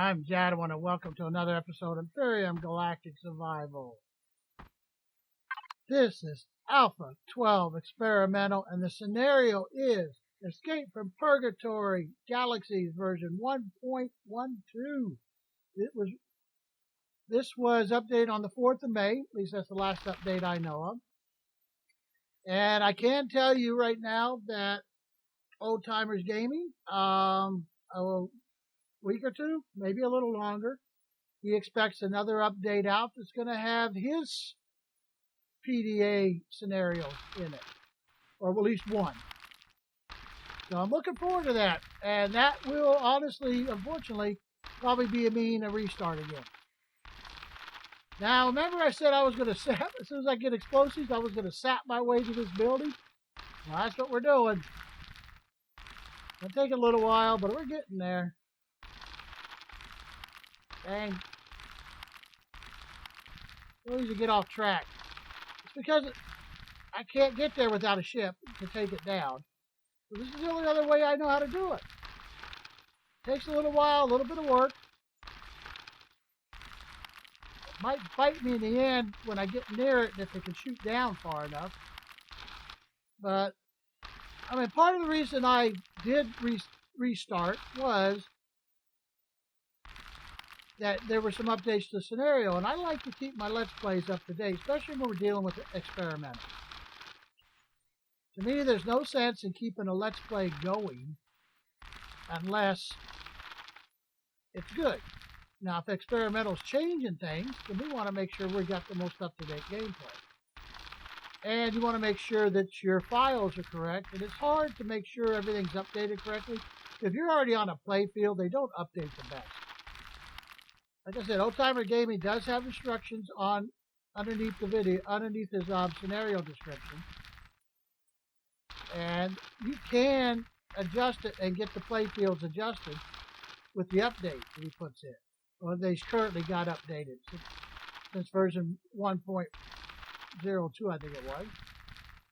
I'm Jadiwan, and welcome to another episode of Empyrion Galactic Survival. This is Alpha 12 Experimental, and the scenario is Escape from Purgatory, Galaxies version 1.12. This was updated on the 4th of May, at least that's the last update I know of. And I can tell you right now that OldTimersGaming, a week or two, maybe a little longer, he expects another update out that's going to have his PDA scenarios in it, or at least one. So I'm looking forward to that, and that will honestly, unfortunately, probably mean a restart again. Now, remember I said I was going to sap, as soon as I get explosives, I was going to sap my way to this building? Well, that's what we're doing. It'll take a little while, but we're getting there. Dang. So easy to get off track. It's because I can't get there without a ship to take it down. So this is the only other way I know how to do it. Takes a little while, a little bit of work. It might bite me in the end when I get near it if it can shoot down far enough. But, I mean, part of the reason I did restart was that there were some updates to the scenario, and I like to keep my Let's Plays up to date, especially when we're dealing with experimental. To me, there's no sense in keeping a Let's Play going unless it's good. Now, if experimental's changing things, then we want to make sure we got the most up-to-date gameplay. And you want to make sure that your files are correct, and it's hard to make sure everything's updated correctly. If you're already on a playfield, they don't update the best. Like I said, OldTimerGaming does have instructions on underneath the video, underneath his scenario description. And you can adjust it and get the playfields adjusted with the update that he puts in. Well, they've currently got updated since version 1.02, I think it was.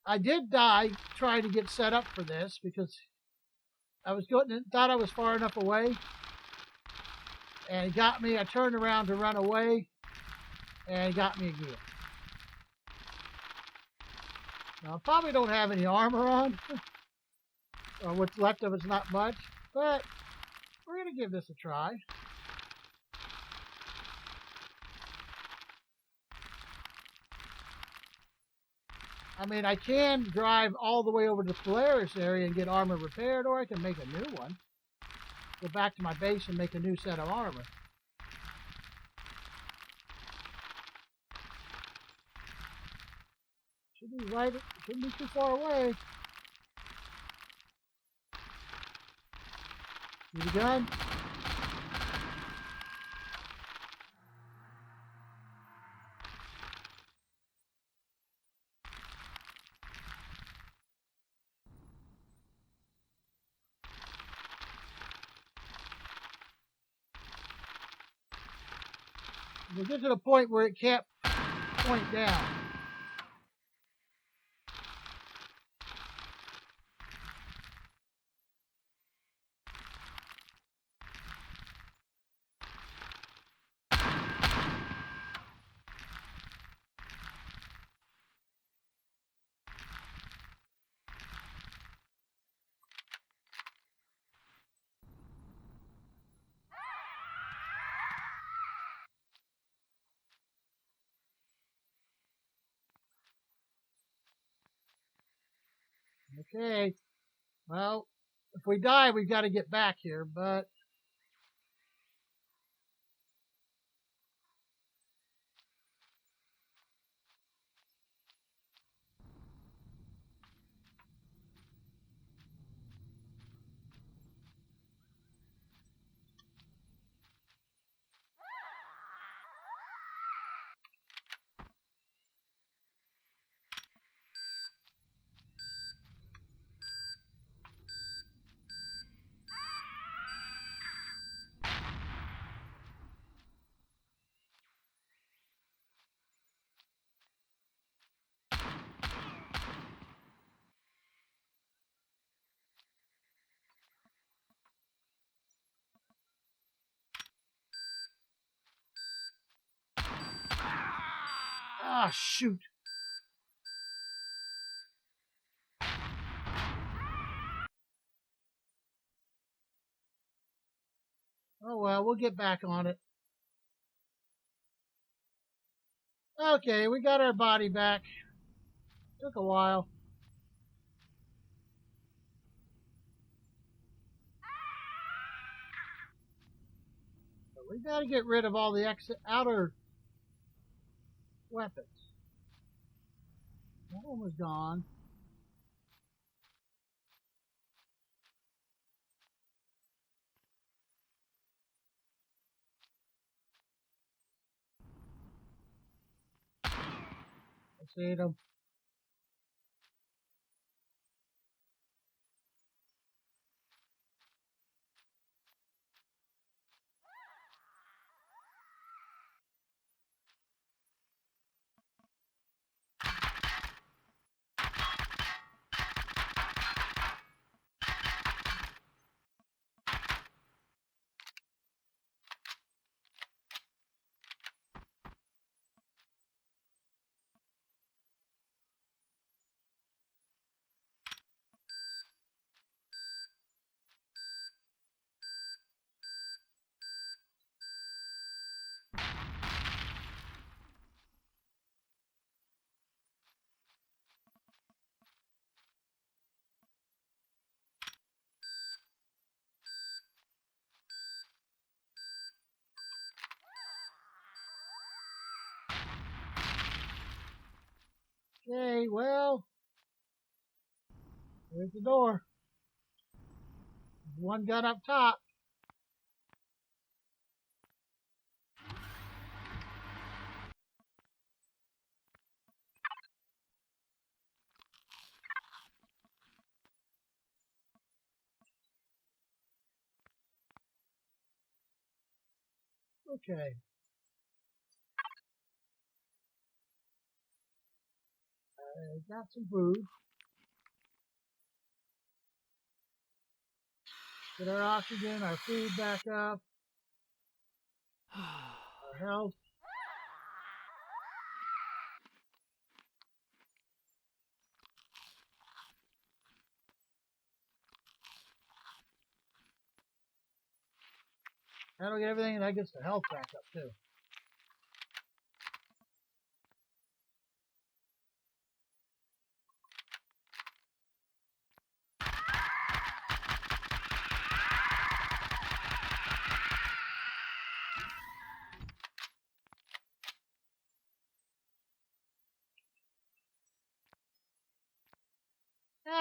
I did die trying to get set up for this because I was thought I was far enough away. And he got me. I turned around to run away, and he got me again. Now, I probably don't have any armor on, or what's left of it's not much, but we're going to give this a try. I mean, I can drive all the way over to the Polaris area and get armor repaired, or I can make a new one. Go back to my base and make a new set of armor. Shouldn't be too far away. Need a gun? We'll get to the point where it can't point down. Okay, well, if we die, we've got to get back here, but Ah, shoot. Oh well, we'll get back on it. Okay, we got our body back. Took a while. But we got to get rid of all the outer weapons. That one was gone. Let's eat them. Okay, well, there's the door. There's one gun up top. Okay. Got some food. Get our oxygen, our food back up. Our health. That'll get everything, and that gets the health back up too.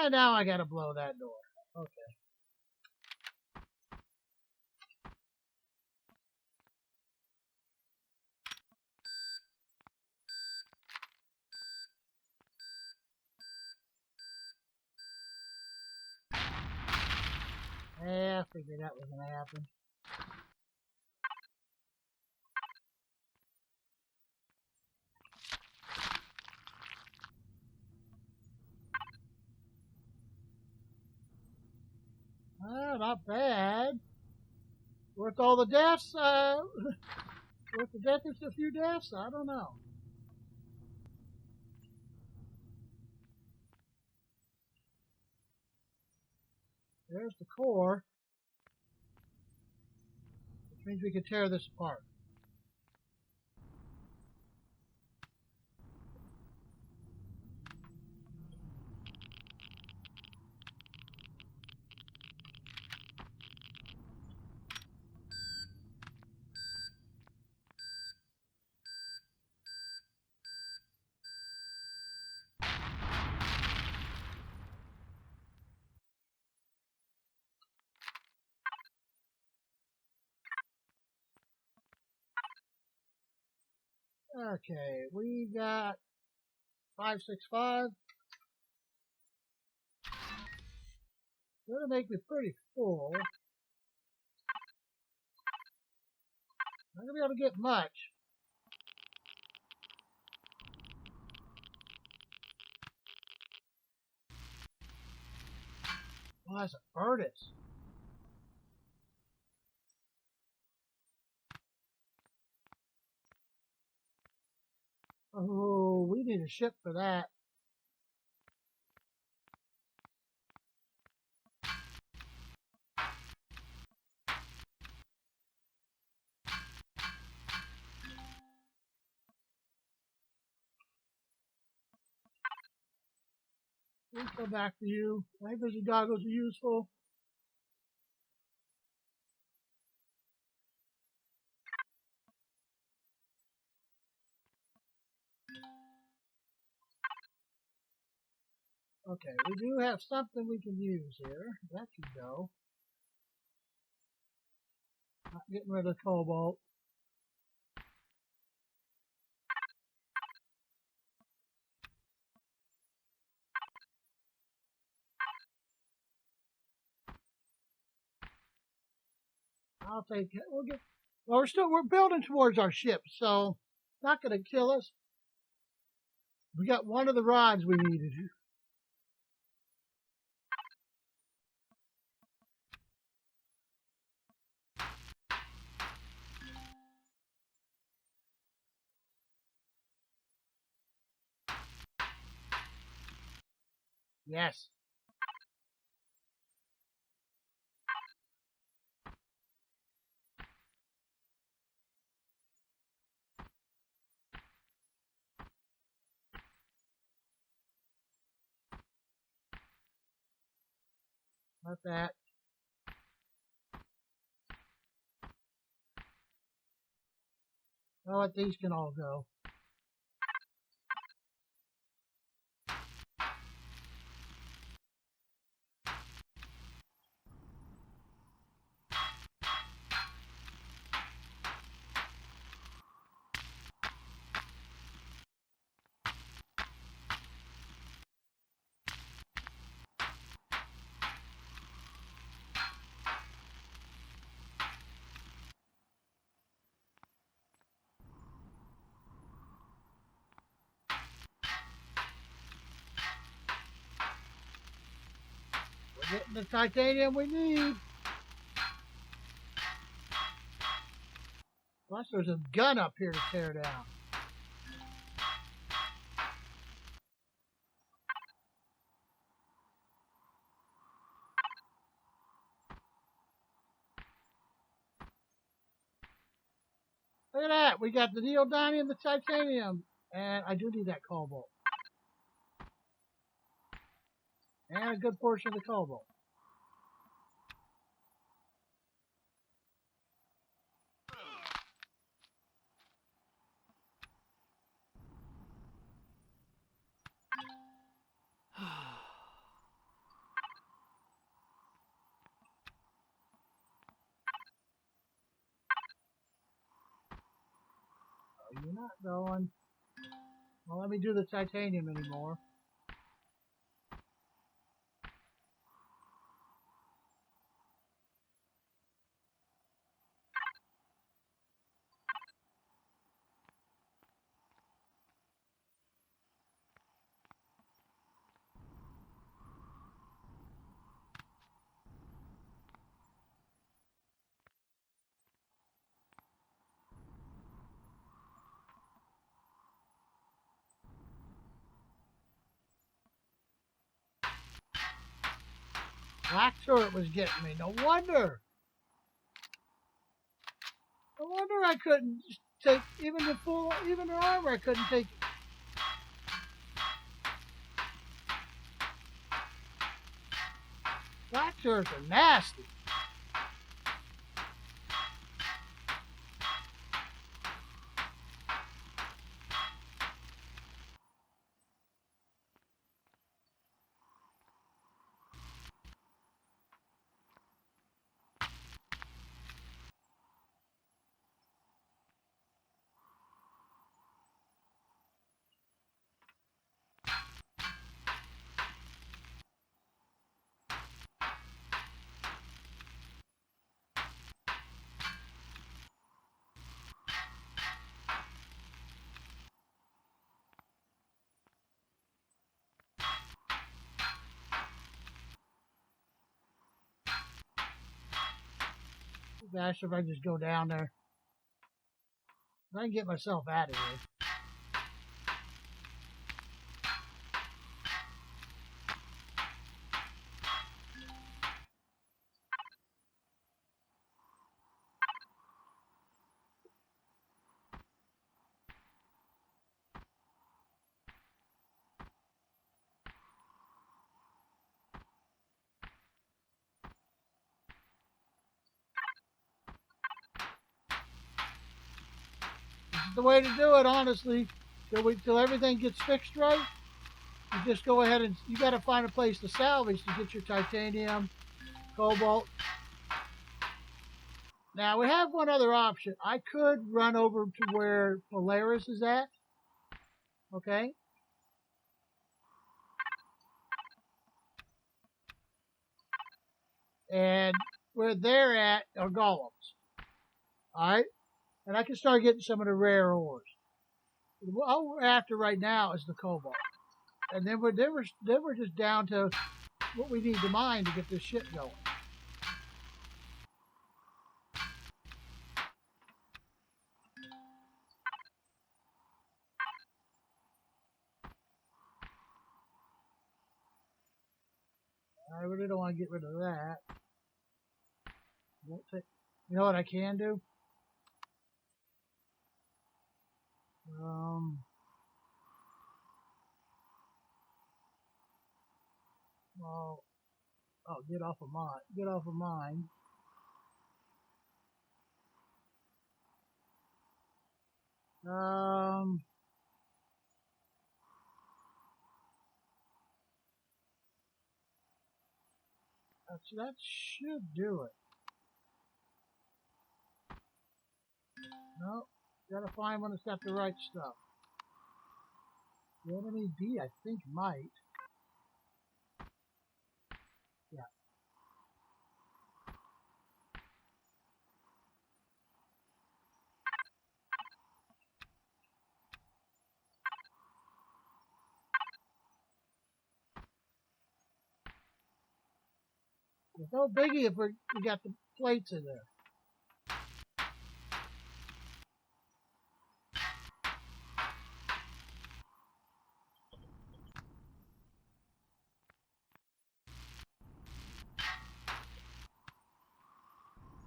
And now I gotta blow that door. Okay. Yeah, I figured that was gonna happen. Not bad. Worth all the deaths? Worth the death is a few deaths? I don't know. There's the core. Which means we can tear this apart. Okay, we got 565. Gonna make me pretty full. Not gonna be able to get much. Oh, that's a furnace. Oh, ship for that. We'll come back to you. Night vision goggles are useful. Okay, we do have something we can use here. That can go. Not getting rid of cobalt. I'll take it. We'll get. Well, we're building towards our ship, so not going to kill us. We got one of the rods we needed. Yes. Not that. Oh, what these can all go. We're getting the titanium we need. Plus, there's a gun up here to tear down. Look at that. We got the neodymium, the titanium, and I do need that cobalt. And a good portion of the cobalt. Oh, you're not going. Well, let me do the titanium anymore. Black turret was getting me. No wonder. No wonder I couldn't take even the armor. I couldn't take. Black turrets are nasty. Gosh, if I just go down there, I can get myself out of here. the way to do it, honestly. Till everything gets fixed right. You just go ahead and you got to find a place to salvage to get your titanium, cobalt. Now we have one other option. I could run over to where Polaris is at. Okay. And where they're at are golems. Alright? And I can start getting some of the rare ores. All we're after right now is the cobalt. And then we're just down to what we need to mine to get this shit going. I really don't want to get rid of that. Won't take, you know what I can do? Well, oh, get off of mine. Get off of mine. That should do it. No, gotta find one that's got the right stuff. The enemy B, I think, might. Yeah. It's no biggie if we got the plates in there.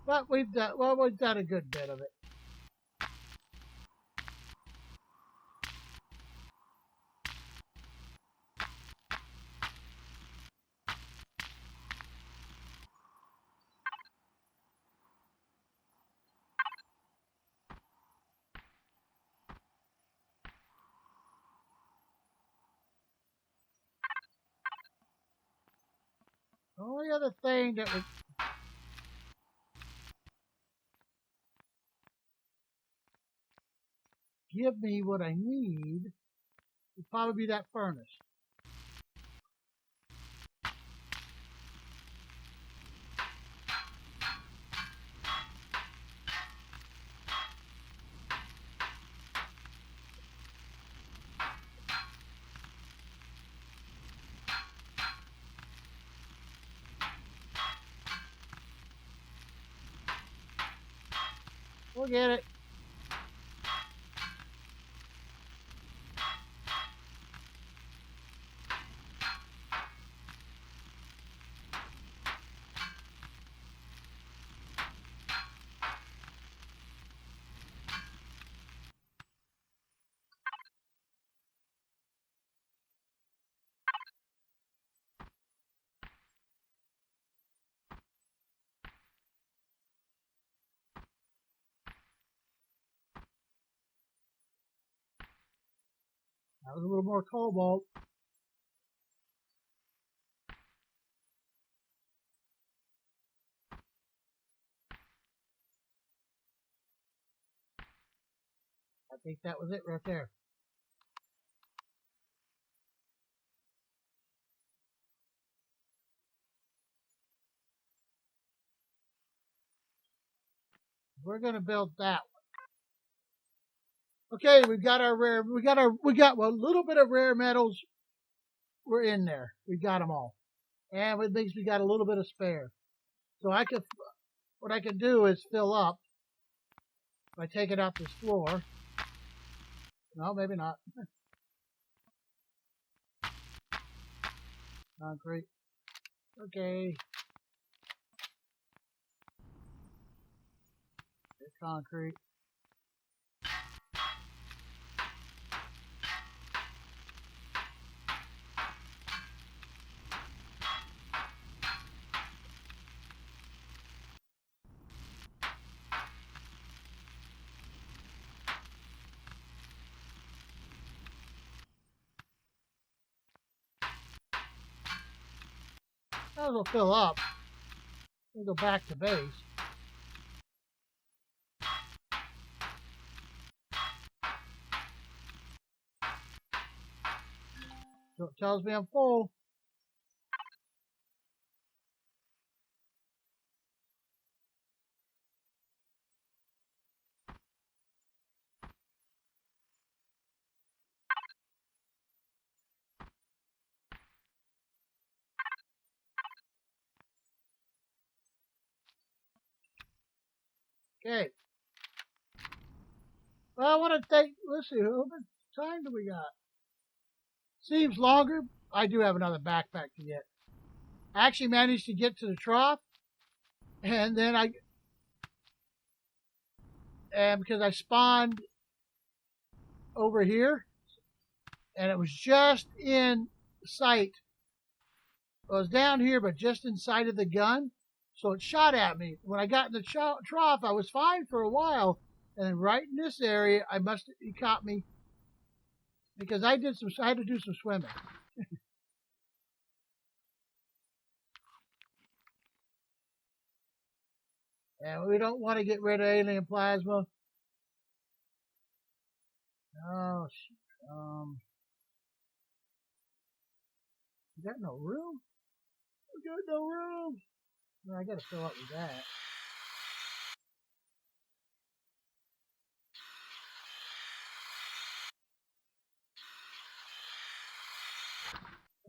But we've done a good bit of it. The only other thing that would give me what I need would probably be that furnace. We'll get it. That was a little more cobalt. I think that was it right there. We're gonna build that one. Okay, we got a little bit of rare metals. We're in there. We got them all, and it means we got a little bit of spare. So what I can do is fill up by taking out this floor. No, maybe not. Concrete. Okay. There's concrete. Might as well fill up. We'll go back to base. So it tells me I'm full. Okay. Well, I want to thank, let's see, how much time do we got? Seems longer. I do have another backpack to get. I actually managed to get to the trough, and then because I spawned over here, and it was just in sight. It was down here, but just in sight of the gun, so it shot at me. When I got in the trough, I was fine for a while, and then right in this area, he caught me because I had to do some swimming. And we don't want to get rid of alien plasma. Oh, we got no room. We got no room. Well, I got to fill up with that.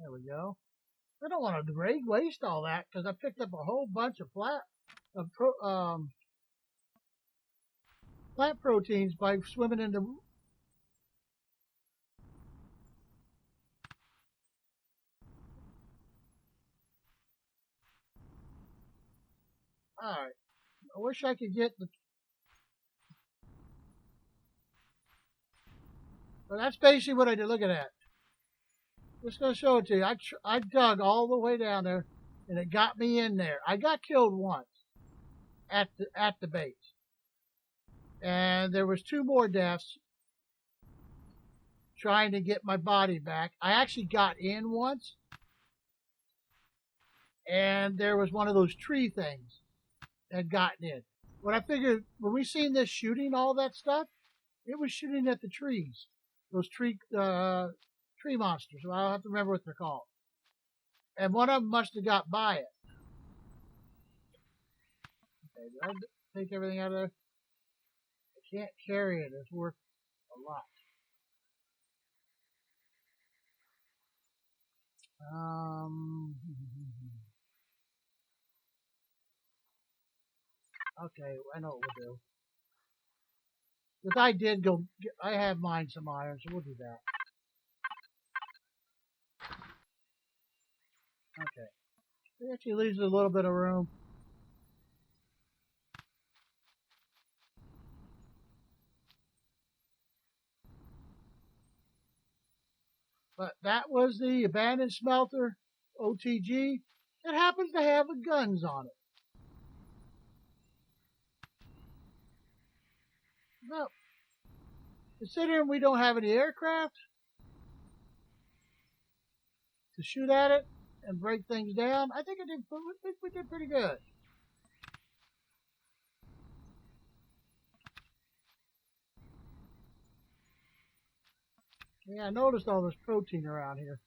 There we go. I don't want to waste all that because I picked up a whole bunch of plant proteins by swimming in the. All right. I wish I could get the. But that's basically what I did. Look at that. Just gonna show it to you. I dug all the way down there, and it got me in there. I got killed once at the base, and there was 2 more deaths trying to get my body back. I actually got in once, and there was one of those tree things that had gotten in. When I figured when we seen this shooting all that stuff, it was shooting at the trees. Those tree monsters. Well, I don't have to remember what they're called. And one of them must have got by it. Okay, did I take everything out of there? I can't carry it. It's worth a lot. Okay, I know what we'll do. If I did go, I have mine some iron, so we'll do that. Okay. It actually leaves a little bit of room. But that was the abandoned smelter, OTG. It happens to have guns on it. No. Considering we don't have any aircraft to shoot at it and break things down, I think we did pretty good. Yeah, I noticed all this protein around here.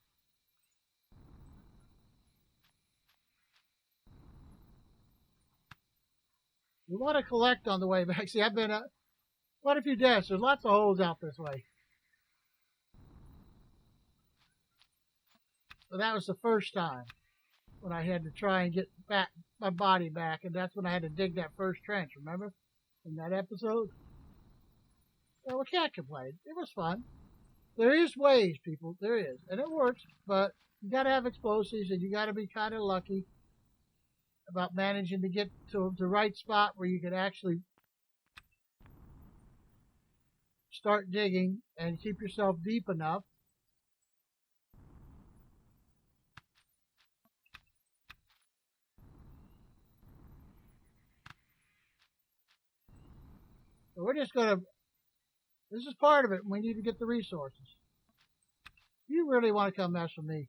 We want to collect on the way back. See, I've been quite a few deaths. There's lots of holes out this way. So that was the first time when I had to try and get back my body back, and that's when I had to dig that first trench. Remember, in that episode? Well, we can't complain. It was fun. There is ways, people. There is, and it works. But you got to have explosives, and you got to be kind of lucky about managing to get to the right spot where you can actually start digging and keep yourself deep enough. So we're just going to, this is part of it. We need to get the resources. You really want to come mess with me.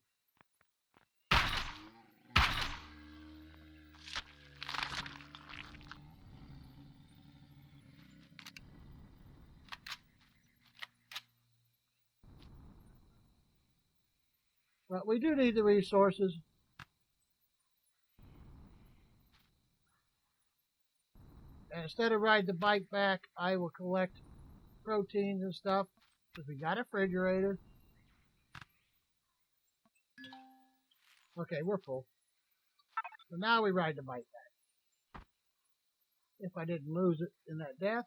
But we do need the resources. And instead of riding the bike back, I will collect proteins and stuff. Because we got a refrigerator. Okay, we're full. So now we ride the bike back. If I didn't lose it in that death.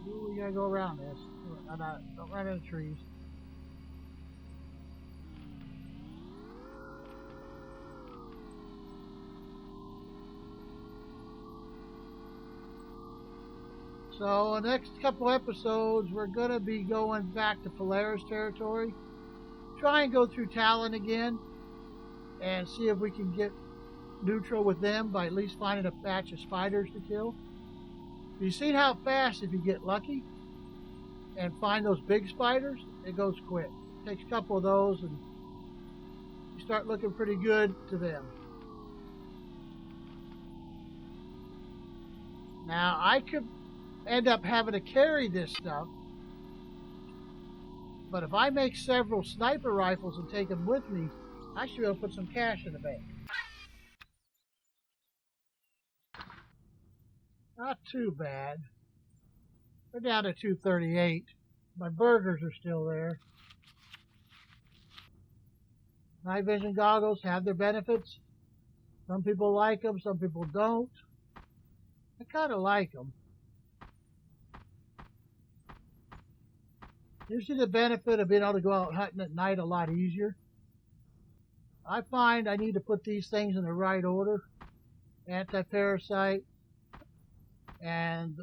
Ooh, we gotta go around this. Don't run into trees. So, the next couple episodes, we're going to be going back to Polaris territory. Try and go through Talon again. And see if we can get neutral with them by at least finding a batch of spiders to kill. You see how fast, if you get lucky and find those big spiders, it goes quick. It takes a couple of those and you start looking pretty good to them. Now, I could end up having to carry this stuff, but if I make several sniper rifles and take them with me, I should be able to put some cash in the bank. Not too bad. We're down to 238. My burgers are still there. Night vision goggles have their benefits. Some people like them, some people don't. I kind of like them. You see the benefit of being able to go out hunting at night a lot easier. I find I need to put these things in the right order. Anti-parasite and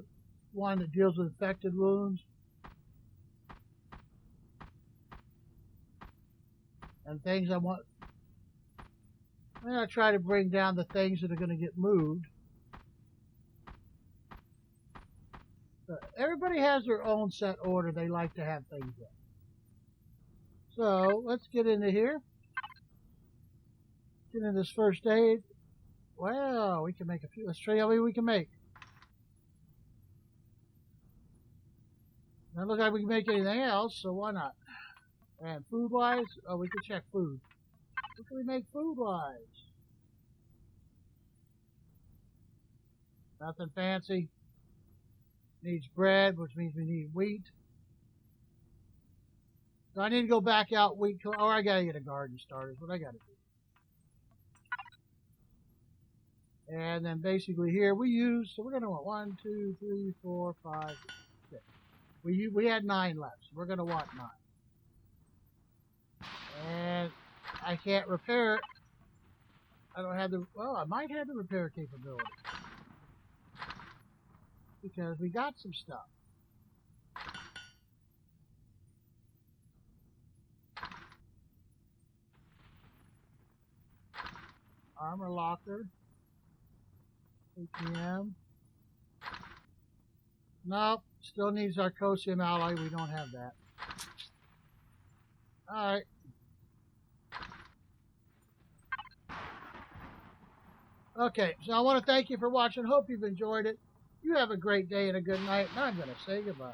one that deals with infected wounds. And things I want. I'm going to try to bring down the things that are going to get moved. But everybody has their own set order they like to have things in. So let's get into here. Get into this first aid. Well, we can make a few. Let's show you how many we can make. Doesn't look like we can make anything else, so why not? And food-wise, oh, we can check food. What can we make food-wise? Nothing fancy. Needs bread, which means we need wheat. So I need to go back out wheat. Oh, I gotta get a garden started. What I gotta do. And then basically here we use. So we're gonna want 1, 2, 3, 4, 5, 6. We had 9 left. So we're gonna want 9. And I can't repair it. I don't have the. Well, I might have the repair capability. Because we got some stuff. Armor locker. ATM. Nope. Still needs our Cosium alloy. We don't have that. Alright. Okay, so I want to thank you for watching. Hope you've enjoyed it. You have a great day and a good night, and I'm going to say goodbye.